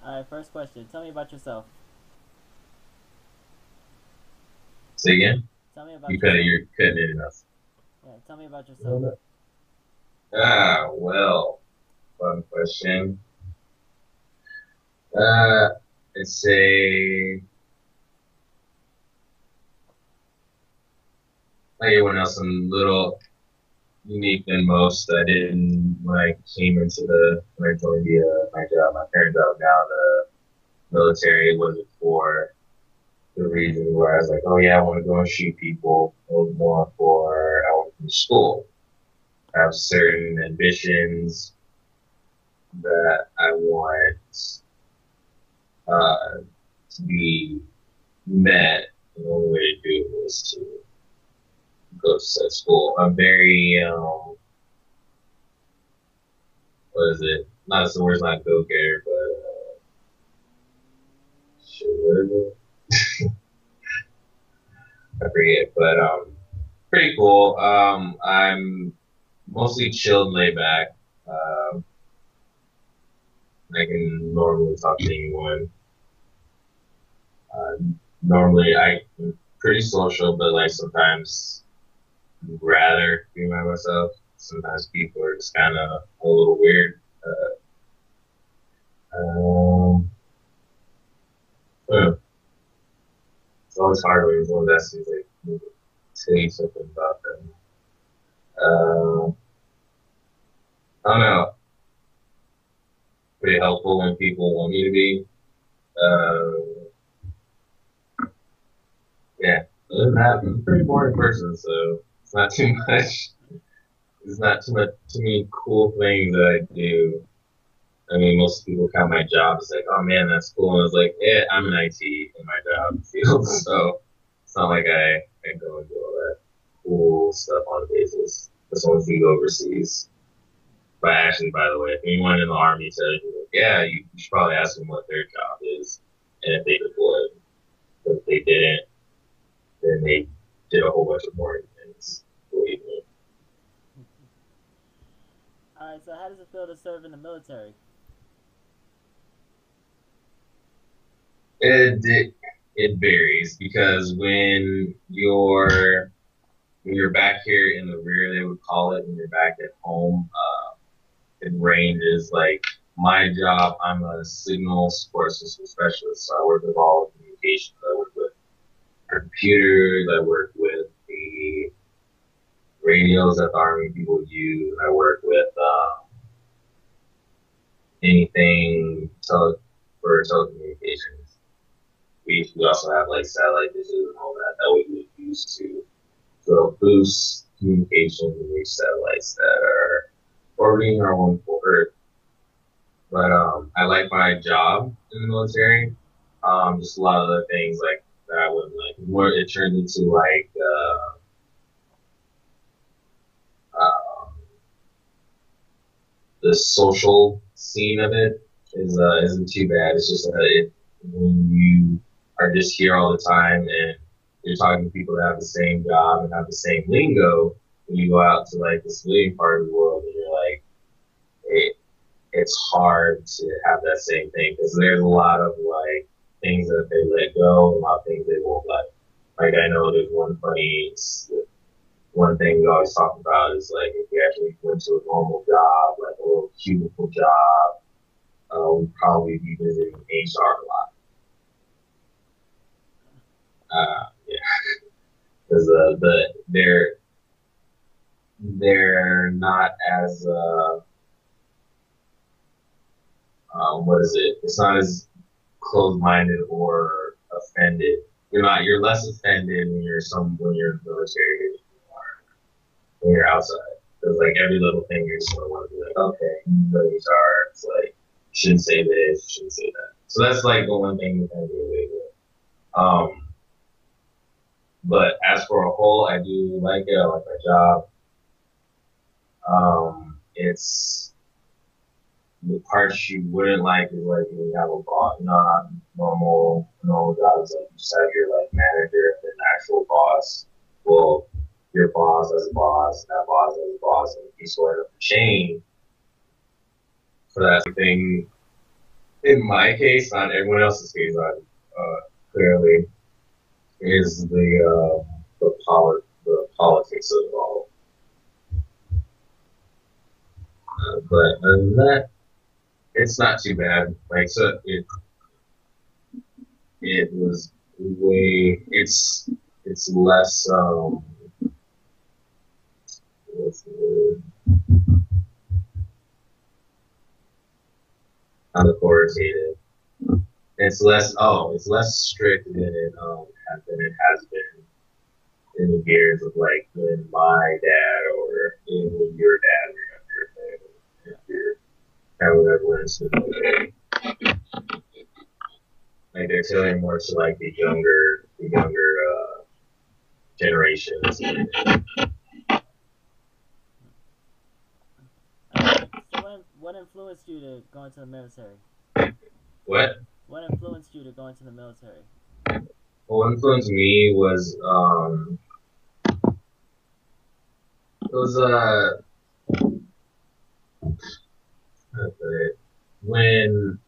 All right, first question. Tell me about yourself. Say again? Tell me about You cut it, yourself. you're cutting it enough. Yeah, tell me about yourself. Well, fun question. Uh, let's say, like everyone else, I'm a little unique than most. I didn't, when I came into when I joined my job, my current job now, the military wasn't for the reason where I was like, oh yeah, I want to go and shoot people. It was more for, I want to finish school. I have certain ambitions that I want uh, to be met. And the only way to do it was to go to said school. I'm very, what is it? Not the word's not go getter, but shit, what is it? I forget. But pretty cool. I'm mostly chilled, and laid back. Um, I can normally talk to anyone. Uh, Normally, I'm pretty social, but like sometimes I'd rather be by myself. Sometimes people are just kind of a little weird. Um, huh. It's always hard when someone asks you like say something about them. I don't know. Pretty helpful when people want me to be. Uh, yeah. Other than that, I'm a pretty boring person, so it's not too much. There's not too many cool things that I do. I mean, most people count my job as like, oh man, that's cool. And I was like, yeah, I'm in IT in my job field, so it's not like I go and do all that cool stuff on a basis. As long as we go overseas. But actually, by the way, if anyone in the army says, yeah, you should probably ask them what their job is and if they deployed. But if they didn't, then they did a whole bunch of boring things. Believe me. All right, so how does it feel to serve in the military? It it varies because when you're back here in the rear, they would call it, when you're back at home, it ranges like my job. I'm a signal support system specialist, so I work with all of communications. I work with computers. I work with the radios that the Army people use. I work with anything for telecommunications. We also have like satellite dishes and all that we would use to boost communications and reach satellites that are orbiting our wonderful Earth. But I like my job in the military. Just a lot of other things like that I wouldn't like. More, it turned into like uh, the social scene of it isn't too bad. It's just when you are just here all the time and you're talking to people that have the same job and have the same lingo, when you go out to like the civilian part of the world and you're like, it, it's hard to have that same thing because there's a lot of like things that they let go and a lot of things they won't let. Like I know there's one thing we always talk about is like if we actually went to a normal job, like a little cubicle job, we'd probably be visiting HR a lot. Yeah, because they're not as what is it? It's not as closed-minded or offended. You're less offended when you're in the military than you are when you're outside. Because like every little thing you're just gonna want to be like, okay, but HR, it's like you shouldn't say this, you shouldn't say that. So that's like the one thing you can do away with. But as for a whole, I do like it. I like my job. It's the parts you wouldn't like is like when you have a boss, not normal jobs. Like you just have your like manager and an actual boss. Well, your boss as a boss, and that boss as a boss, and you sort of chain for that thing. in my case, not everyone else's case, clearly is the politics of it all. But other than that, it's not too bad. Like so, it was way it's less what's the word? Authoritative. It's less strict than it has been in the years of like when my dad or even when your dad or if you're however everyone's like they're telling more to like the younger generations. So what influenced you to go into the military? What? What influenced you to go into the military? What influenced me was when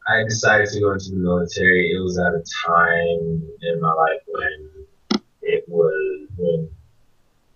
I decided to go into the military. It was at a time in my life when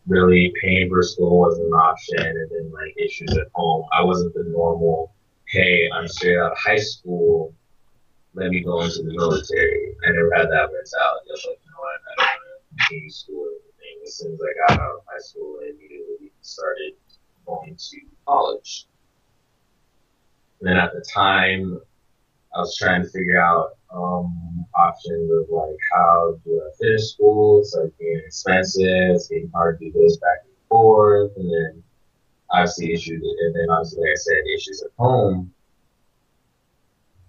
really paying for school wasn't an option, and then like issues at home. I wasn't the normal. Hey, I'm straight out of high school. Let me go into the military. I never had that mentality. I was like, you know what? I don't want to continue school or anything. As soon as I got out of high school, I immediately started going to college. And then at the time, I was trying to figure out options of like how do I finish school. It's like being expensive, it's getting hard to do this back and forth, and then obviously, like I said, issues at home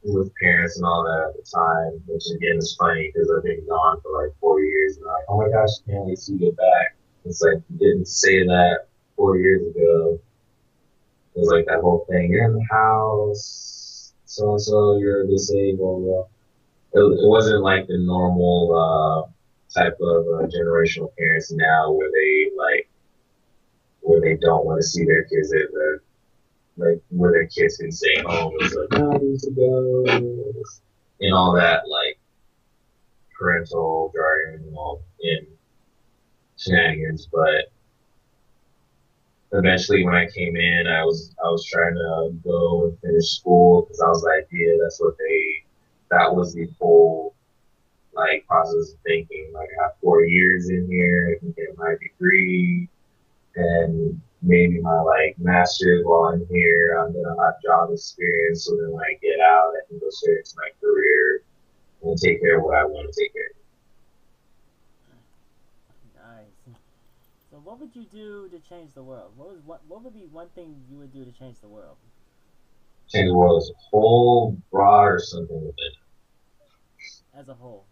with parents and all that at the time, which again is funny because I've been gone for like 4 years and I'm like, oh my gosh, I can't wait to get back. It's like you didn't say that 4 years ago. It was like that whole thing, you're in the house, so and so, you're disabled. It wasn't like the normal type of generational parents now where they don't want to see their kids at like where their kids can stay home. It's like, oh, I need to go, and all that like parental jargon and all in shenanigans. But eventually, when I came in, I was trying to go and finish school because I was like, yeah, that was the whole like process of thinking. Like I have 4 years in here, I can get my degree and maybe my like master's while I'm here. I'm gonna have job experience, so then when I get out, I can go straight into my career and take care of what I want to take care of. Nice. So what would you do to change the world? What would be one thing you would do to change the world? Change the world as a whole, broad, or something within it. As a whole.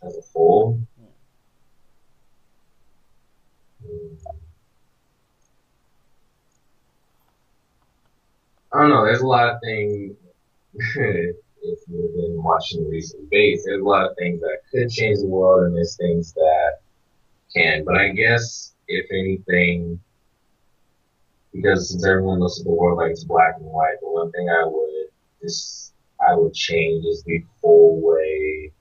As a whole. Yeah. I don't know. There's a lot of things. If you've been watching recent debates, there's a lot of things that could change the world, and there's things that can. But I guess if anything, because since everyone looks at the world like it's black and white, the one thing I would change is the whole way,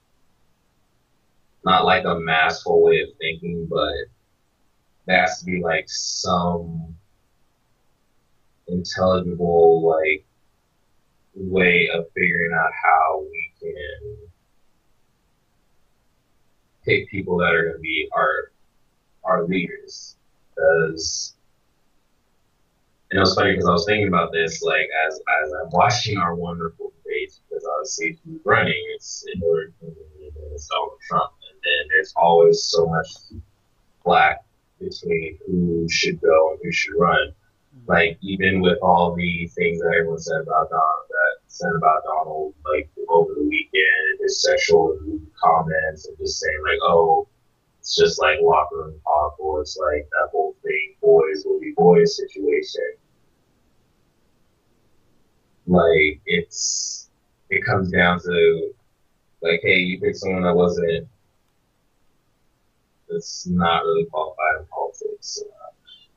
not like a massful way of thinking, but there has to be like some intelligible like way of figuring out how we can pick people that are going to be our leaders. Because and it was funny because I was thinking about this like as I'm watching our wonderful debates, because obviously who's running, it's Hillary Clinton and it's Donald Trump, and then there's always so much black between who should go and who should run. Like even with all the things that everyone said about Donald, like over the weekend, his sexual comments and just saying like, oh, it's just like locker room talk, or it's like that whole thing, boys will be boys situation. Like it comes down to like, hey, you pick someone that's not really qualified in politics.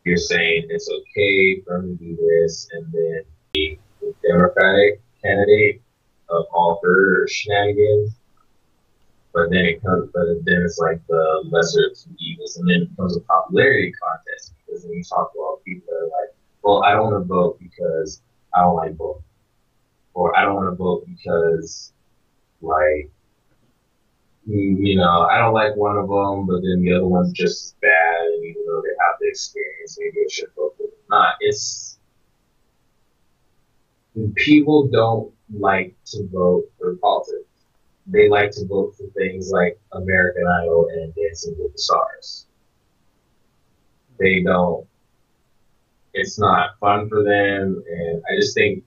You're saying it's okay for him to do this, and then the Democratic candidate of all her shenanigans. But then it's like the lesser of two evils, and then it becomes a popularity contest because then you talk about people that are like, well, I don't want to vote because I don't like voting, or I don't want to vote because like I don't like one of them, but then the other one's just as bad, and even though they have the experience, maybe I should vote for them. Not. It's people don't like to vote for politics. They like to vote for things like American Idol and Dancing with the Stars. They don't. It's not fun for them, and I just think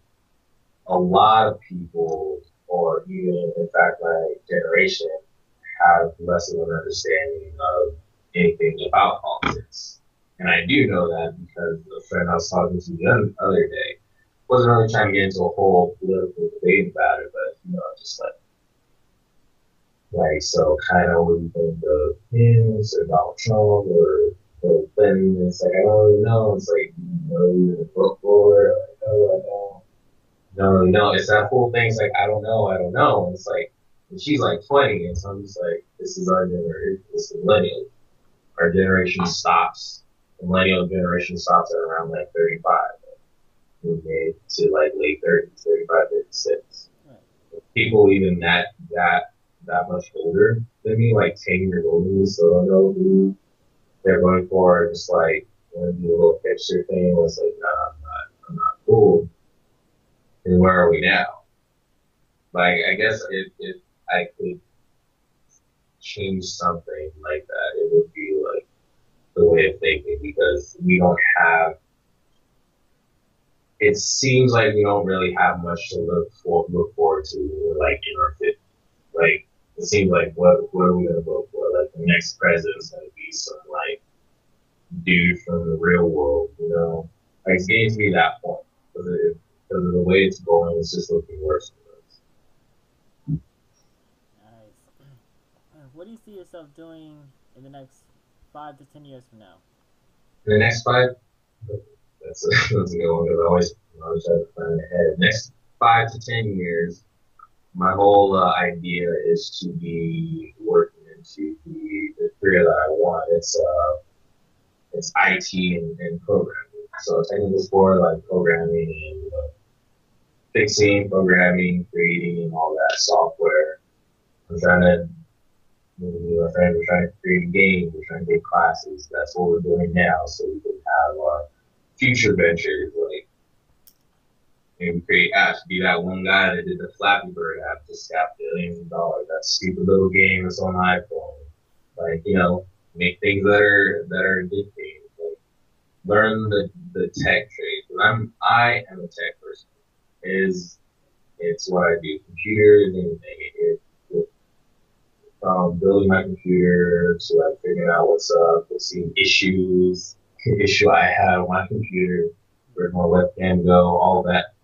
a lot of people, or even in fact my generation, have less of an understanding of anything about politics. And I do know that because a friend I was talking to the other day wasn't really trying to get into a whole political debate about it, but just like so kind of what do you think of him or Donald Trump or Bill Clinton? It's like I don't really know. It's like you know who to vote for. Like, oh, I don't really know. It's that whole thing. It's like I don't know. And it's like and she's like 20, and so I'm just like, this is our generation. This is millennial. Our generation stops. The millennial generation stops at around like 35. We made to like late 30s, 35, 36. Right. People even that much older than me, like 10 years older than me, still don't know who they're going for. Just like want to do a little picture thing. It's like, nah, I'm not cool. And where are we now? Like, I guess if I could change something like that, it would be like the way of thinking because we don't have. It seems like we don't really have much to look forward to when we're like in our 50s. Like it seems like what are we gonna vote for? Like the next president's gonna be some like dude from the real world, Like it's getting to be that point because of the way it's going. It's just looking worse for us. Nice. What do you see yourself doing in the next 5 to 10 years from now? In the next five, that's a good one because I always try to plan ahead. Next 5 to 10 years, my whole idea is to be working into the career that I want. It's IT and programming. So technical support like programming and fixing, programming, creating, and all that software. I'm trying to our friends are trying to create a game, we're trying to get classes. That's what we're doing now, so we can have our future ventures. Like, maybe create apps. Be that one guy that did the Flappy Bird app, just got billions of dollars. That stupid little game that's on iPhone. Like, make things that are addicting. Like, learn the tech trade. I am a tech person. It's what I do. Computers, anything. From building my computer to like figuring out what's up, seeing issue I have on my computer, where's my webcam go, all that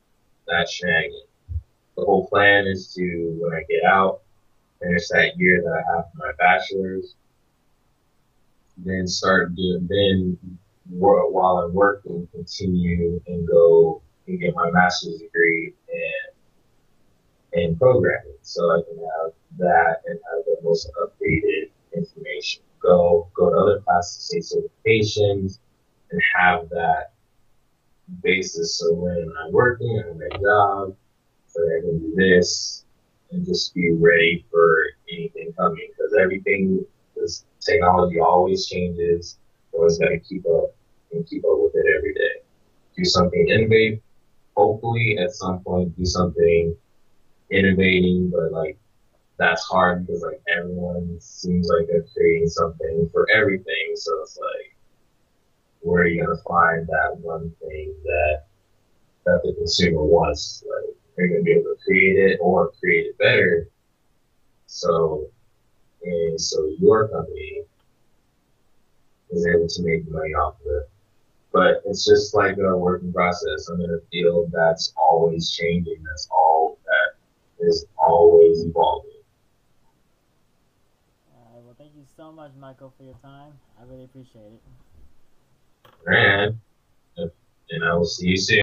shenanigans. The whole plan is to when I get out, finish that year that I have for my bachelor's, then while I'm working, continue and go and get my master's degree in programming, so I can have that and have the most updated information. Go to other classes, take certifications, and have that basis. So when I'm working on my job, so I can do this and just be ready for anything coming because this technology always changes. Always got to keep up with it every day. Do something innovative. Hopefully, at some point, do something innovating, but like that's hard because like everyone seems like they're creating something for everything. So it's like, where are you gonna find that one thing that the consumer wants? Like, are you gonna be able to create it or create it better? So your company is able to make money off of it. But it's just like a working process. I'm in a field that's always changing. That is always evolving. Well, thank you so much, Michael, for your time. I really appreciate it. And I will see you soon.